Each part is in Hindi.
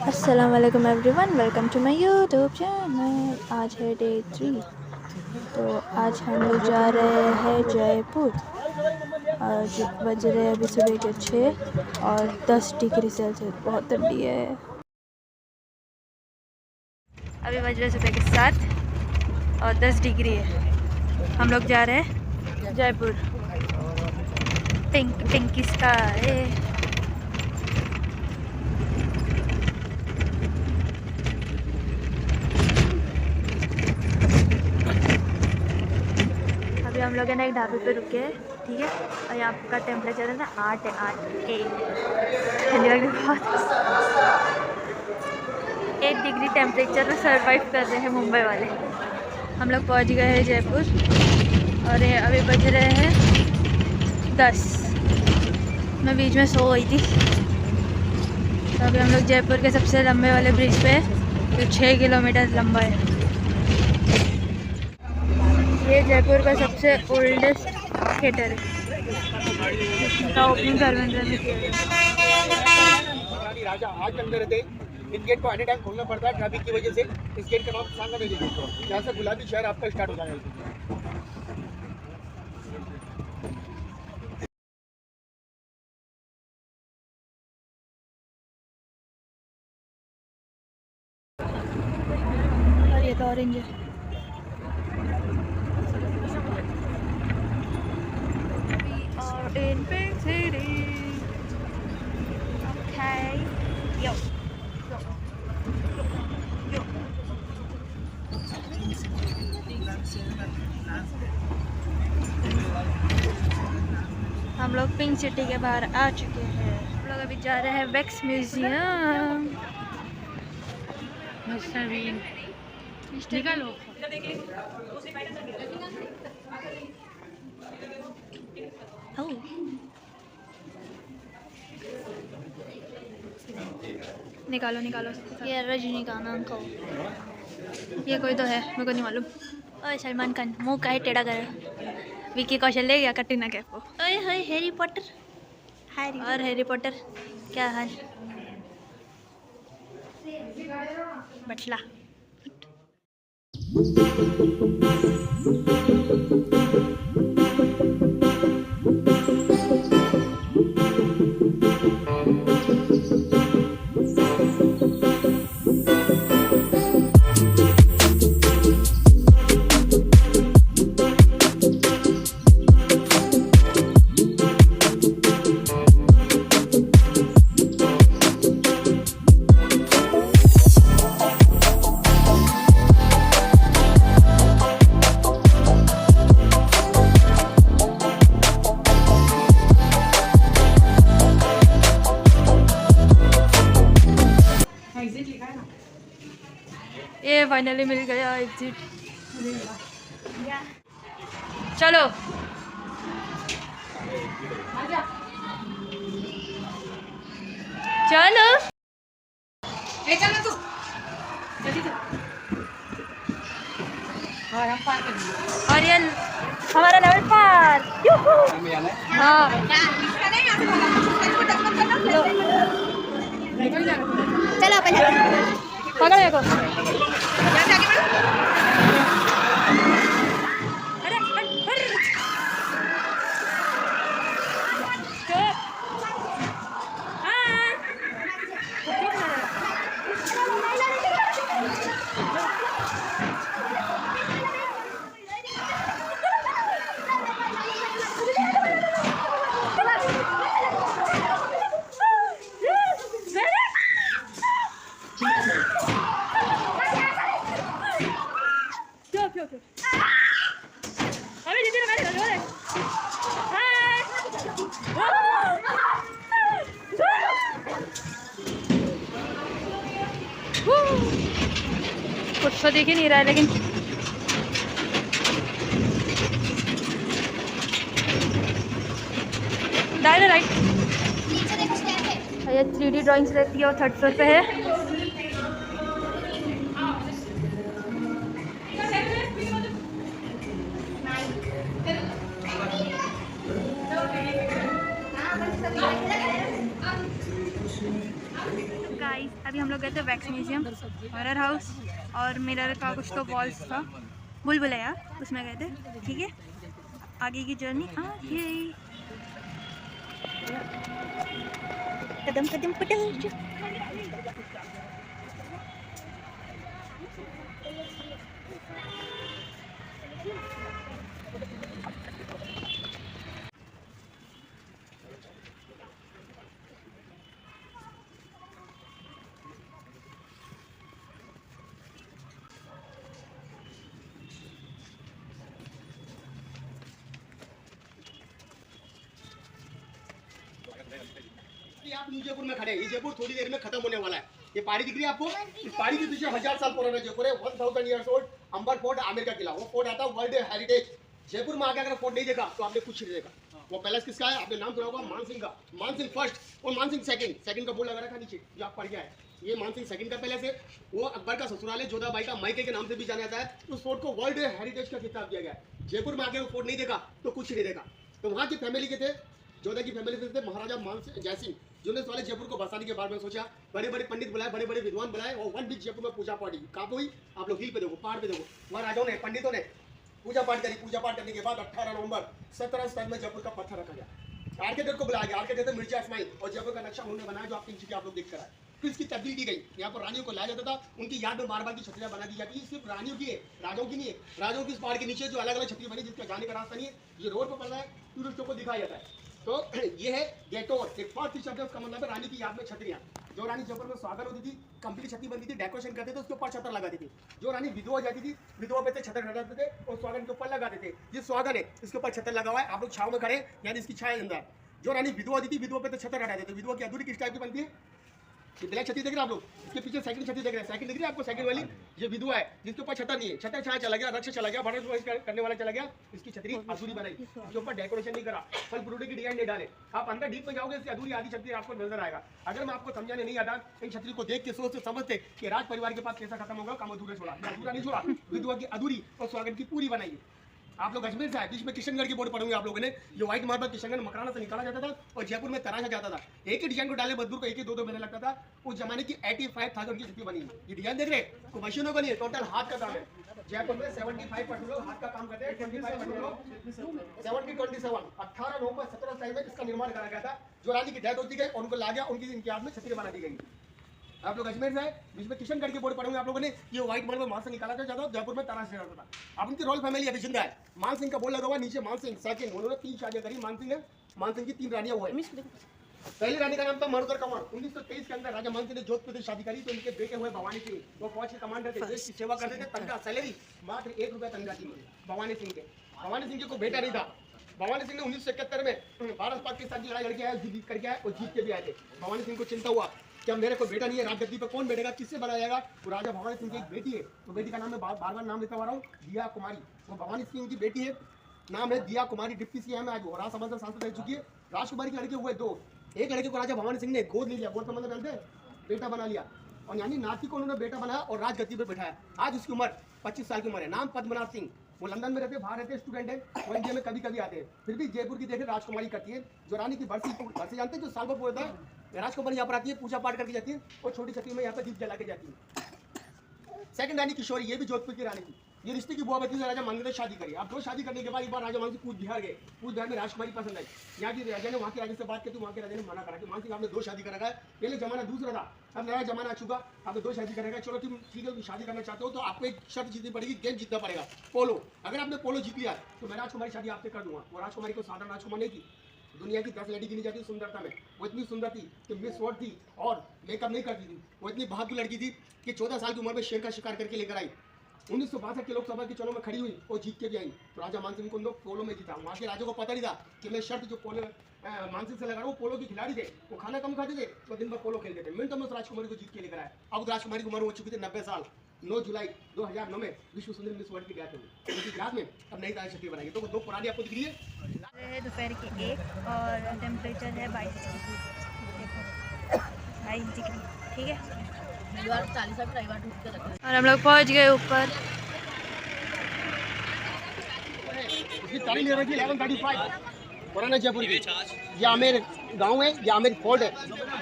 अस्सलाम वालेकुम everyone, welcome to my YouTube channel. आज है डे 3। तो आज हम लोग जा रहे हैं जयपुर। आज बज रहे हैं अभी सुबह के 6 और 10 डिग्री सेल्सियस, बहुत ठंडी है। अभी बज रहे सुबह के 7 और 10 डिग्री है। हम लोग जा रहे हैं जयपुर। Pink pink sky. अभी हम लोग है ना एक ढाबे पे रुके हैं, ठीक है। और यहाँ का टेम्परेचर है ना 8 है, 8 ठंडी लग रही बहुत। 8 डिग्री टेम्परेचर में सर्वाइव कर रहे हैं मुंबई वाले। हम लोग पहुँच गए हैं जयपुर और ये अभी बज रहे हैं 10। मैं बीच में सो गई थी। तो अभी हम लोग जयपुर के सबसे लंबे वाले ब्रिज पे, जो 6 किलोमीटर लंबा है। ये जयपुर का सबसे ओल्डेस्ट थिएटर है, जिसका ओपनिंग धर्मेंद्र ने किया है। राजा आज अंदर थे। इस गेट को एनी टाइम खोलना पड़ता है ट्रैफिक की वजह से। इस गेट का नाम सांगा दे दीजिए। यहाँ से गुलाबी शहर आपका स्टार्ट हो जाएगा। और ये तो ऑरेंज है। In Pink City. Okay. Yo. हम लोग पिंक सिटी के बाहर आ चुके हैं। हम लोग अभी जा रहे हैं वैक्स म्यूजियम। निकालो। निकालो निकालो। ये रजनीकांत अंकल, ये कोई तो है, मेरे को नहीं मालूम। ओए सलमान खान मुंह का है टेढ़ा कर। विकी कौशल ले गया कटरीना कैफ को। ओए होए हैरी पॉटर। और हैरी पॉटर क्या हाल? बचला। ये फाइनली मिल गया एग्जिट। चलो चलो चलो तू जल्दी तू। और हम पार कर लिए। और ये हमारा लेवल पार। हाँ चलो पकड़ो मेरे को। कुछ तो दिख ही नहीं रहा है, लेकिन दाएं राइट। ये 3D ड्राइंग्स रहती है और 3rd फ्लोर पे है। गाइस अभी हम लोग गए थे वैक्स म्यूजियम, हॉरर हाउस और मिरर का कुछ तो वॉल्स था, बुलबुलैया, उसमें गए थे। ठीक है, आगे की जर्नी ये कदम कदम पटल। आप जयपुर में खड़े हैं, ये जयपुर थोड़ी देर में खत्म होने वाला है। ये पहाड़ी दिख रही है आपको, इस पहाड़ी के पीछे 1000 साल पुराना जयपुर है, 1000 ईयर्स ओल्ड अंबर फोर्ट, आमेर का किला। वो फोर्ट आता है वर्ल्ड हेरिटेज। जयपुर में आके अगर फोर्ट नहीं देखा तो आपने कुछ नहीं देखा। वो पैलेस किसका है, आपने नाम सुना होगा, मान सिंह का। मान सिंह फर्स्ट और मान सिंह सेकंड का बोर्ड लगा रखा नीचे, जो आप पढ़ गया है। ये मान सिंह सेकंड का पैलेस है। वो अकबर का ससुराल है, जोधाबाई का मायके के नाम से भी जाना जाता है। उस फोर्ट को वर्ल्ड हेरिटेज का खिताब दिया गया है। जयपुर में आके वो फोर्ट नहीं देखा तो कुछ नहीं देखा। तो वहाँ की फैमिली के थे, जोधा की फैमिली से थे महाराजा मान सिंह जयसिंह, जिन्होंने वाले जयपुर को बसाने के बारे में सोचा। बड़े बड़े पंडित बुलाए, बड़े बड़े विद्वान बुलाए और वन वीक जयपुर में पूजा पाठी। कहाँ हुई, आप लोग हिल पे देखो, पहाड़ पे देखो, वहाँ राजाओं ने, पंडितों ने पूजा पाठ करी। पूजा पाठ करने के बाद 18 नवंबर 17 में जयपुर का पत्थर रखा गया। आर्किटेक्ट को बुलाया गया, आर्किटेक्ट मिर्जा इस्माइल, और जयपुर का नक्शा उन्होंने बनाया जो आपके नीचे आप लोग देख कर आए। फिर इसकी तब्दील की गई, यहाँ पर रानियों को लाया जाता था, उनकी याद में बार बार की छतरियां बना दी जाती है। सिर्फ रानियों की है, राजाओं की नहीं है। राजाओं की इस पहाड़ के नीचे जो अलग अलग छतरी बनी, जिसका जाने का रास्ता नहीं है, ये रोड पर पड़ रहा है, टूरिस्टों को दिखाया जाता है। तो ये है गेटोर, एक फर्स्ट शब्द है, उसका मतलब है रानी की याद में छतरियां। जो रानी जयपुर में स्वागत होती थी, कंप्लीट छतरी बनती थी, डेकोरेशन करते थे, उसके ऊपर छतर लगाती थी। जो रानी विधवा जाती थी, विधवा पे छतर हटाते थे और स्वागत के ऊपर लगाते थे। जिस स्वागत है इसके ऊपर छतर लगा हुआ है, आप लोग छाव में खड़े, यानी इसकी छाया अंदर। जो रानी विधवा दी थी, विधवा पे छतर हटाते थे। विधवा की अधूरी किस टाइप की बनती है, ये ब्लैक छतरी देख रहे हैं आप लोग, इसके पीछे सेकंड छतरी देख रहे हैं, सेकंड दिख रही है आपको, सेकंड वाली ये विधवा है, जिसके ऊपर छतर नहीं है। छतर छाया चला गया, रक्ष चला गया, भरत करने वाला चला गया, इसकी छतरी अधूरी बनाई, इसके ऊपर डेकोरेशन नहीं करा, फल फ्रूट की डिजाइन नहीं डाले। आप अंदर डीप में जाओगे, इसकी अधूरी आधी छतरी आपको नजर आएगा। अगर मैं आपको समझाने नहीं आता, इन छतरी को देख के सोच से समझते कि राज परिवार के पास कैसा खत्म होगा, काम अधूरा छोड़ा, अधूरा नहीं छोड़ा, विधवा की अधूरी और स्वागत की पूरी बनाई। आप लोग अजमेर से आए, बीच में किशनगढ़ की बोर्ड पढ़ोगे आप लोगों ने। ये व्हाइट मार्बल किशनगढ़ मकराना से निकाला जाता था और जयपुर में तराशा जाता था। एक ही डिजाइन को डाले मजदूर को एक ही दो महीने लगता था। उस जमाने की 85,000 की छतरी बनी है। ये डिजाइन देख रहे हैं, तो मशीनों का नहीं है, टोटल हाथ का काम है। जयपुर में 75% लोग हाथ का काम करते हैं, 25% लोग 70-27 18 नवंबर 17 में इसका निर्माण करा गया था। जो रानी की डेथ होती गई, उनको ला गया, उनकी इनकी याद में छतरी बना दी गई। आप लोग अजमेर से आए, बीच में किशनगढ़ की बोर्ड पढ़ोगे आप लोगों ने। ये व्हाइट मार्बल वहां से निकाला जाता था, जयपुर में तराश जाता था। अब उनकी रॉयल फैमिली अभी जिंदा है। मान सिंह का बोर्ड लगा हुआ नीचे, मान सिंह सेकंड, उन्होंने 3 शादियां करी। मान सिंह की 3 रानियां हुए। पहली रानी का नाम था मरुधर कंवर। 1923 के अंदर राजा मान सिंह ने जोधपुर से शादी करी, तो उनके बेटे हुए भवानी सिंह। वो फौज के कमांडर थे, देश की सेवा करते थे, तनख्वाह सैलरी मात्र 1 रुपया तनख्वाह थी भवानी सिंह के। भवानी सिंह के को बेटा नहीं था। भवानी सिंह ने 1971 में भारत पाकिस्तान की लड़ाई लड़के आए, जीत करके आए और जीत के भी आए थे। भवानी सिंह को चिंता हुआ कि मेरे को बेटा नहीं है, राजगद्दी पे कौन बैठेगा, किससे बनाया जाएगा। तो राजा भवानी सिंह की एक बेटी है, तो बेटी का नाम मैं बार बार नाम लेता हुआ रहा हूँ, दिया कुमारी। वो भवानी सिंह की बेटी है, नाम है दिया कुमारी, डिप्टी सीएम है आज वो, राजसमंद सांसद रह चुकी है। राजकुमारी के लड़के हुए 2, एक लड़के को राजा भवानी सिंह ने गोद ले लिया, गोद का मतलब जानते हैं, बेटा बना लिया, और यानी नाती को उन्होंने बेटा बनाया और राजगद्दी पर बैठाया। आज उसकी उम्र 25 साल की उम्र है। नाम पद्मनाभ सिंह। वो लंदन में रहते हैं, बाहर रहते हैं, स्टूडेंट है, वो इंडिया में कभी कभी आते हैं। फिर भी जयपुर की देखे राजकुमारी करती है। जो रानी की बरसी जानते हैं, जो साल भर होता है, राजकुमारी यहाँ पर आती है, पूजा पाठ करके जाती है और छोटी छतरी में यहाँ पर दीप जला के जाती है। सेकंड रानी किशोरी, ये भी जोधपुर की रानी थी। ये रिश्ते की बुआ बच्ची से राजा मान ने शादी करी। अब 2 शादी करने के बाद एक बार राजा मान सिंह कूच बिहार गए। कूच बिहार में राजकुमारी पसंद आई। यहाँ की राजा ने वहाँ के राजा से बात की, तो वहाँ के राजा ने मना करा कि मान सिंह आपने 2 शादी करा है। पहले जमाना दूसरा था, अब नया जमाना आ चुका, आपने 2 शादी करेगा। चलो तुम ठीक है, शादी करना चाहते हो तो आपको एक शर्त जीतनी पड़ेगी, गेम जीतना पड़ेगा, पोलो। अगर आपने पोलो जीत लिया तो मैं राजकुमारी शादी आपसे कर दूंगा। वो राजकुमारी को साधारण राजकुमार नहीं थी, दुनिया की 10 लड़की गिनी जाती है सुंदरता में। वो इतनी सुंदर थी कि मिस वर्ल्ड थी और मेकअप नहीं करती थी। वो इतनी बहादुर लड़की थी कि 14 साल की उम्र में शेर का शिकार करके लेकर आई। 1962 के लोकसभा के चुनाव में खड़ी हुई और जीत के भी आई। तो राजा मानसिंह को लोग पोलो में जीता। वहाँ के राजा को पता नहीं था कि मैं शर्त जो पोलो मानसिंह से लगा रहा हूँ, पोलो की खिलाड़ी थे, वो खाना कम खाते थे तो दिन भर पोलो खेलते थे। मिनट में उस राजकुमारी को जीत के लेकर आया। अब राजकुमारी की उम्र हो चुकी थी 90 साल। 9 जुलाई 2009 में विश्व सुंदरी मिस वर्ल्ड की डेथ हुई। उनकी याद में अब नई तारीख छतरी बनाई। तो 2 पुरानी आपको दिख रही है। दोपहर के 1 और टेम्परेचर है 22 डिग्री, ठीक है। और हम लोग पहुंच गए ऊपर। इसकी तारीख ले रखी 11:35 पुराना जयपुर की। ये आमेर गांव है, ये आमेर फोर्ट है,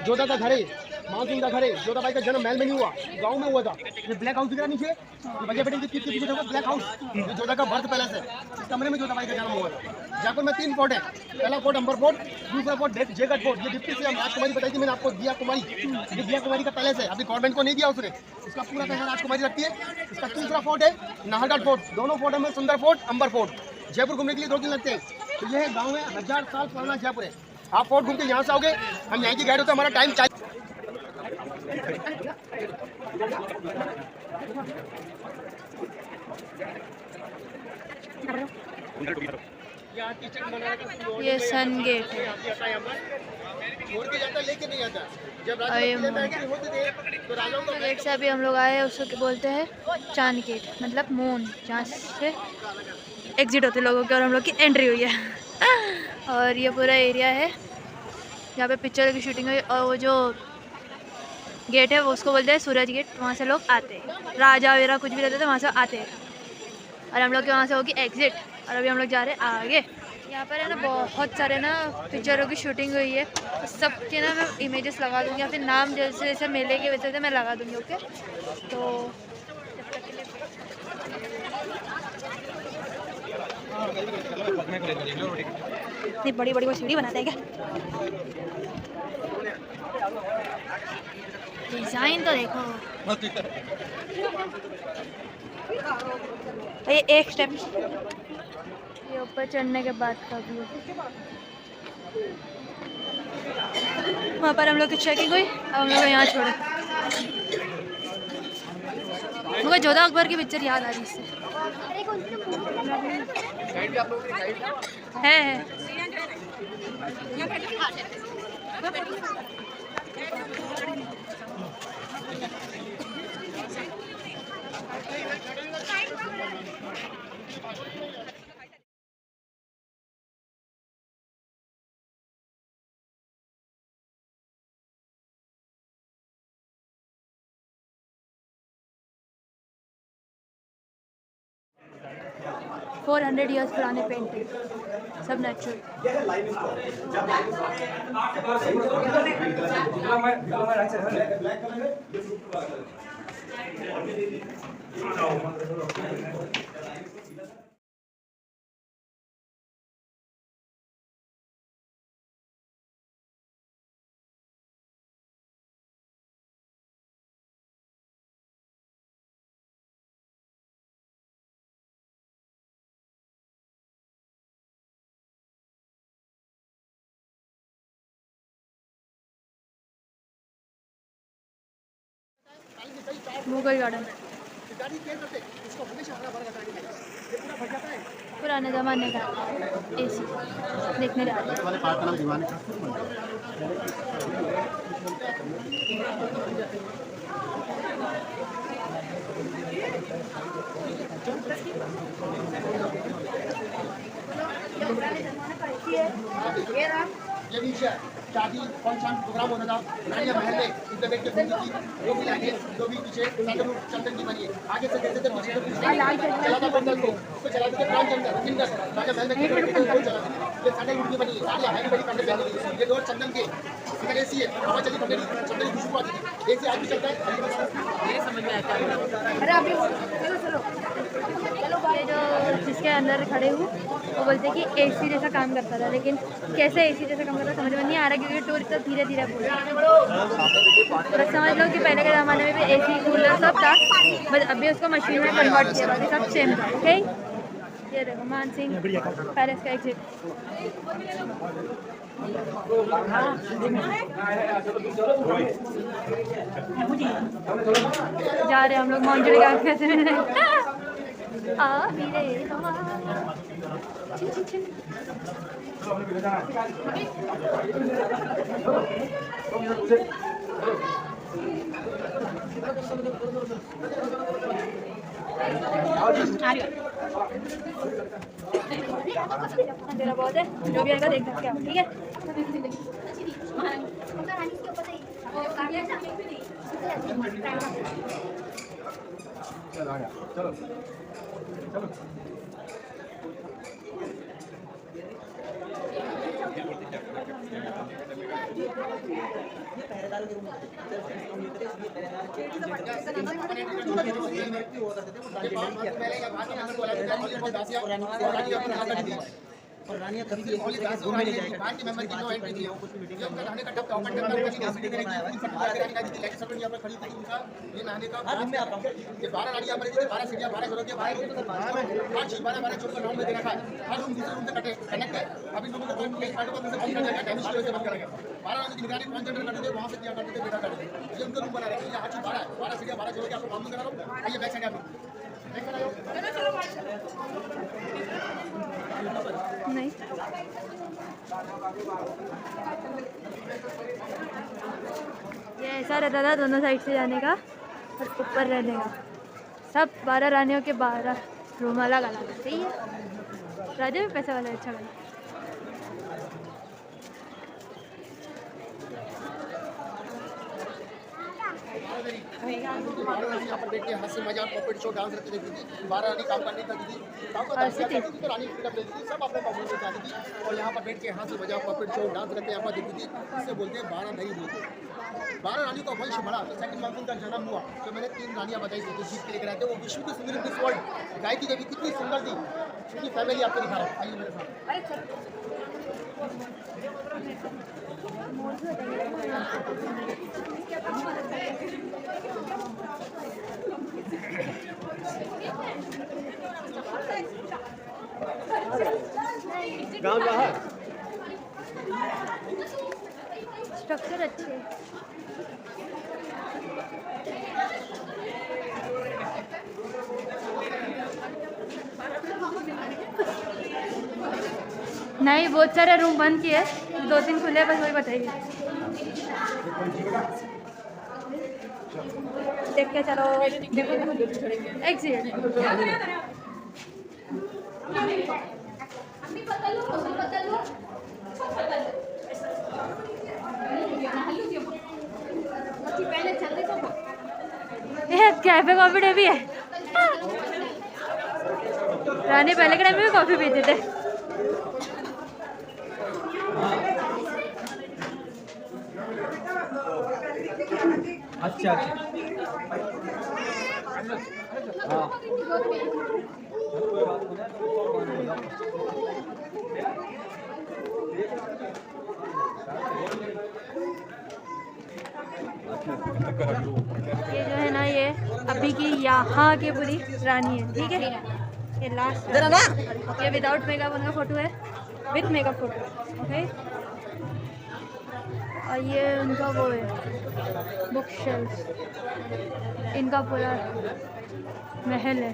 जोधा का घर है। मानसिंह का घर है। जोधा भाई का जन्म महल में नहीं हुआ, गांव में हुआ था। ये ब्लैक हाउस दिख रहा नीचे, भैया बेटे के पीछे देखो ब्लैक हाउस, ये जोधा का बर्थ पैलेस है। इस कमरे में जोधा भाई का जन्म हुआ था। जयपुर में 3 फोर्ट है, पहला फोर्ट अंबर फोर्ट, दूसरा फोर्ट जयगढ़ फोर्ट। ये डिप्टी सीएम राजकुमारी बताई थी मैंने आपको, दिया कुमारी, ये दिया कुमारी का पैलेस है। अभी गवर्नमेंट को नहीं दिया उसने, इसका पूरा पैसा राजकुमारी रखती है। इसका तीसरा फोर्ट है नाहरगढ़ फोर्ट। दोनों फोर्ट में सुंदर फोर्ट, अंबर फोर्ट। जयपुर घूमने के लिए 2 दिन लगते हैं। तो ये गाँव में 1000 साल पुराना जयपुर है। आप फोर्ट घूम के यहाँ से आओगे, हम यहाँ की गाइड होते हैं, हमारा टाइम चाहिए। ये सन गेट है। लेके नहीं आता। जब गेट से अभी हम लोग आए हैं, उसको बोलते हैं चांद गेट, मतलब मून, जहाँ से एग्जिट होते लोगों के और हम लोग की एंट्री हुई है। और ये पूरा एरिया है जहाँ पे पिक्चर की शूटिंग हुई। और वो जो गेट है वो उसको बोलते हैं सूरज गेट, वहाँ से लोग आते हैं, राजा वगैरह कुछ भी रहते थे वहाँ से आते हैं। और हम लोग के वहाँ से होगी एग्जिट। और अभी हम लोग जा रहे हैं आगे। यहाँ पर है ना बहुत सारे ना पिक्चरों की शूटिंग हुई है, तो सबके ना मैं इमेजेस लगा दूँगी, या फिर नाम जैसे जैसे मेले के वैसे मैं लगा दूँगी। ओके, तो जब तक के लिए इतनी बड़ी बड़ी वो सीढ़ी बनाते हैं क्या? डिज़ाइन तो देखो, ये एक स्टेप ये ऊपर चढ़ने के बाद का व्यू। वहाँ पर हम लोग की चेकिंग हुई, अब हम लोग यहाँ छोड़े। मुझे जोधा अकबर की पिक्चर याद आ रही इससे। है 400 ईयर्स पुराने पेंटिंग, सब नेचुरल। मुगल गार्डन पुराने ज़माने का एसी देखने जा रहे हैं। ये नीचे शादी फंक्शन प्रोग्राम होता था रानिया महल में, इधर बैठ के घूमती थी। वो भी आगे जो भी पीछे चंदन की बनी है, आगे से देखते थे पीछे से चलाता पंडल को, उसको चलाते थे प्राण चंदन किंदर राजा महल में बैठ के वो चलाते थे। ये साढ़े उनकी बनी है, सारी हाई बड़ी पंडल बनी। ये डोर चंदन के इधर एसी है, हवा चली पंडल चंदन की खुशबू आती है। एसी आज भी चलता है, ये समझ में आता है। अरे अभी चलो ये जो जिसके अंदर खड़े हुए वो बोलते कि एसी जैसा काम करता था, लेकिन कैसे एसी जैसा काम करता समझ में नहीं आ रहा, क्योंकि टूर इतना धीरे धीरे बोल रहा है। बस समझ लो कि पहले के ज़माने में भी एसी कूलर सब था, बस अभी उसको मशीन में कन्वर्ट किया, बाकी सब सेम था। ओके, ये देखो मानसिंह पैलेस का एग्जिट। जा रहे हम लोग माउंटेन का कैसे आ हीरे चिन चिन चिन। अंधेरा बहुत है, जो भी आएगा देख सकते हैं, ठीक है। चलो चलो और रानिया कभी भी घूमने ले जाएगा बाहर के मेंबर की नो एंट्री नहीं है कुछ भी मीटिंग में रहने का टप टॉप करने का एसिडिटी करेगी इन सब बाहर रानी का दी लेक्चर सब यहां पर खड़ी थी उनका ये नहाने का बाद में आता हूं ये 12 रानी यहां पर 12 सीढ़ियां 12 जरूरत है 12 छोड़ कर राउंड में देना है हर रूम दूसरे रूम से कनेक्ट है अभी लोगों को कोई पार्ट को से बंद कर देगा डैमेज की वजह से बंद करेंगे 12 रानी की निगरानी कौन जनरल करते थे वहां से किया करते थे बेटा करते थे ये उनका रूम बना रहे हैं ये आज 12 सीढ़ियां 12 जरूरत है आपको मालूम करा रहा हूं आइए बैक साइड आप नहीं ये ऐसा रहता था दोनों साइड से जाने का और ऊपर रहने का। सब 12 रानियों के 12 रूम अलग अलग है। सही है, राजा भी पैसे वाला अच्छा बना। यहाँ पर बैठ के हंसी मजाक पॉकेट शो डांस रखते देखती थी 12 रानी काम करने करती थी काम का करती थी तो रानी फ्रीडम देती थी सब अपने परफॉर्मेंस दिखाती थी और यहाँ पर बैठ के हंसी मजाक पॉकेट शो डांस रखते यहाँ पर देखती थी इससे बोलते हैं 12 नहीं बोलते 12 रानी का वंश बढ़ा तो सेकंड मानसून का जन्म हुआ तो मैंने 3 रानियाँ बताई थी जीत के लेकर आए थे वो विश्व की सुंदर दिस वर्ल्ड गायकी देवी कितनी सुंदर थी उनकी फैमिली आपको दिखा रहा हूँ आइए मेरे साथ गाँव बाहर स्ट्रक्चर अच्छे है। नहीं, बहुत सारे रूम बंद किए, 2-3 खुले, बस वही बताइए। देख के चलो, एग्जिट। कैफे कॉफी डे भी है। रानी पहले के टाइम में भी कॉफी पीते थे। अच्छा हाँ ये जो है ना, ये अभी की यहाँ की पूरी रानी है, ठीक है। ये लास्ट ये विदाउट मेकअप उनका फोटो है, विथ मेकअप फोटो, ओके। और ये उनका वो है बुक शेल्फ, इनका पूरा महल है।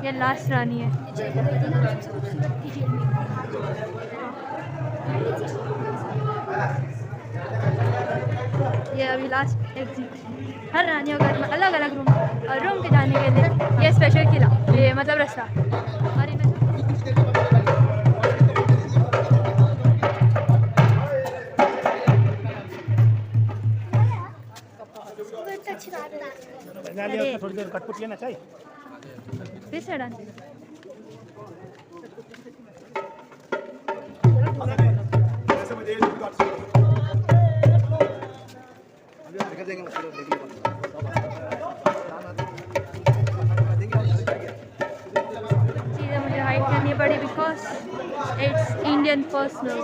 ये लास्ट रानी है। ये अभी लास्ट एग्जिट। हर रानियों का अलग अलग रूम, और रूम के जाने के लिए ये स्पेशल किला, ये मतलब रास्ता। और इनमें थोड़ी देर कटपुट लेना चाहिए फिर से डांस। चीज़ें मुझे हाइड करनी पड़ी बिकॉज इट्स इंडियन पर्सनल,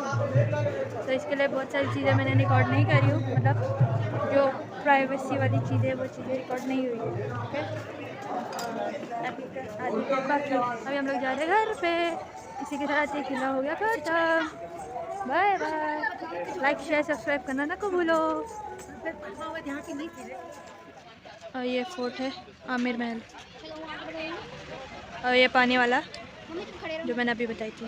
तो इसके लिए बहुत सारी चीज़ें मैंने रिकॉर्ड नहीं करी हूँ, मतलब जो प्राइवेसी वाली चीज़ें वो चीज़ें रिकॉर्ड नहीं हुई है, ओके। बाकी अभी हम लोग जा रहे हैं घर पे। इसी के साथ ये खिला हो गया खत्म। Bye bye. Like share subscribe करना ना को भूलो। और ये फोर्ट है आमिर महल, और ये पानी वाला जो मैंने अभी बताई थी।